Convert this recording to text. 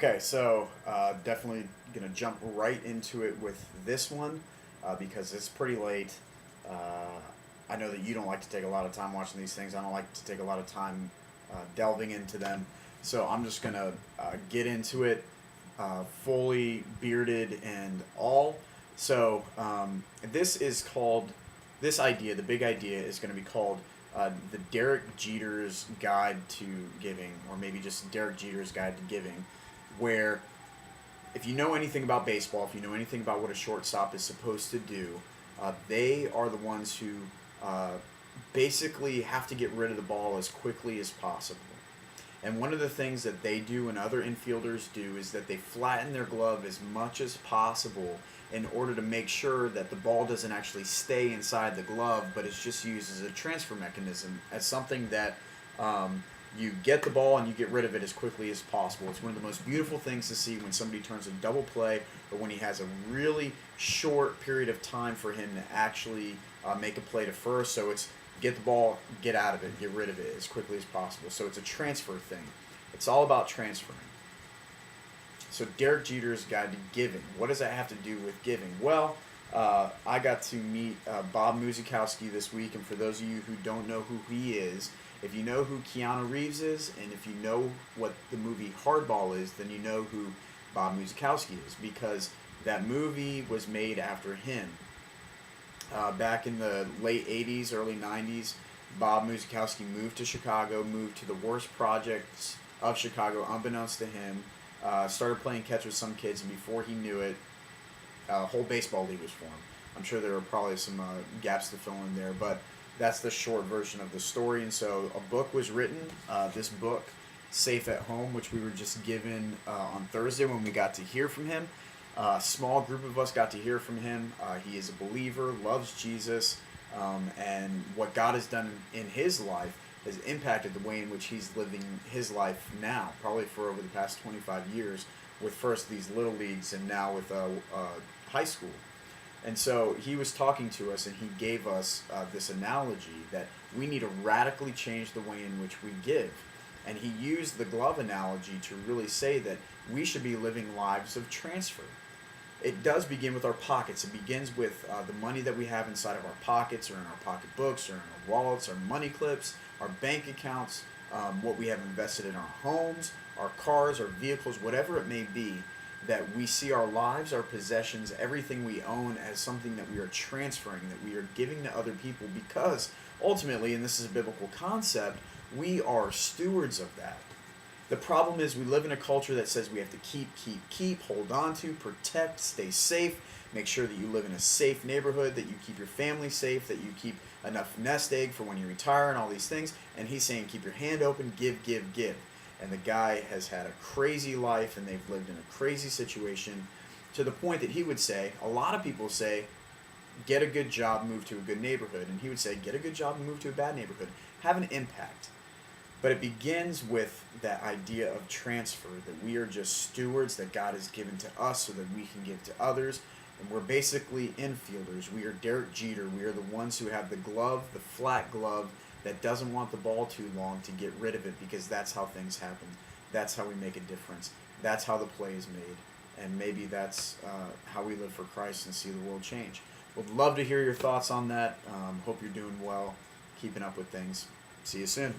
Okay, so definitely gonna jump right into it with this one because it's pretty late. Uh, I know that you don't like to take a lot of time watching these things. I don't like to take a lot of time delving into them. So I'm just gonna get into it, fully bearded and all. So this is called this idea. The big idea is going to be called the Derek Jeter's Guide to Giving, or maybe just Derek Jeter's Guide to Giving, where if you know anything about baseball, if you know anything about what a shortstop is supposed to do, they are the ones who uh, basically have to get rid of the ball as quickly as possible. And one of the things that they do and other infielders do is that they flatten their glove as much as possible in order to make sure that the ball doesn't actually stay inside the glove, but it's just used as a transfer mechanism, as something that you get the ball and you get rid of it as quickly as possible. It's one of the most beautiful things to see when somebody turns a double play or when he has a really short period of time for him to actually make a play to first. So it's get the ball, get out of it, get rid of it as quickly as possible. So it's a transfer thing. It's all about transferring. So Derek Jeter's Guide to Giving. What does that have to do with giving? Well, I got to meet Bob Muzikowski this week, and for those of you who don't know who he is, if you know who Keanu Reeves is, and if you know what the movie Hardball is, then you know who Bob Muzikowski is, because that movie was made after him. Back in the late 80s, early 90s, Bob Muzikowski moved to Chicago, moved to the worst projects of Chicago, unbeknownst to him, started playing catch with some kids, and before he knew it, a whole baseball league was formed. I'm sure there were probably some gaps to fill in there, but that's the short version of the story. And so a book was written, this book, Safe at Home, which we were just given on Thursday when we got to hear from him. A small group of us got to hear from him. He is a believer, loves Jesus, and what God has done in his life has impacted the way in which he's living his life now, probably for over the past 25 years, with first these little leagues and now with high school. And so he was talking to us, and he gave us this analogy that we need to radically change the way in which we give. And he used the glove analogy to really say that we should be living lives of transfer. It does begin with our pockets. It begins with the money that we have inside of our pockets or in our pocketbooks or in our wallets, our money clips, our bank accounts, what we have invested in our homes, our cars, our vehicles, whatever it may be, that we see our lives, our possessions, everything we own as something that we are transferring, that we are giving to other people, because ultimately, and this is a biblical concept, we are stewards of that. The problem is we live in a culture that says we have to keep, hold on to, protect, stay safe, make sure that you live in a safe neighborhood, that you keep your family safe, that you keep enough nest egg for when you retire and all these things. And he's saying keep your hand open, give, give, give. And the guy has had a crazy life, and they've lived in a crazy situation, to the point that he would say, a lot of people say, get a good job, move to a good neighborhood. And he would say, get a good job and move to a bad neighborhood. Have an impact. But it begins with that idea of transfer, that we are just stewards that God has given to us so that we can give to others. And we're basically infielders. We are Derek Jeter. We are the ones who have the glove, the flat glove, that doesn't want the ball too long to get rid of it, because that's how things happen. That's how we make a difference. That's how the play is made. And maybe that's how we live for Christ and see the world change. Would love to hear your thoughts on that. Hope you're doing well, keeping up with things. See you soon.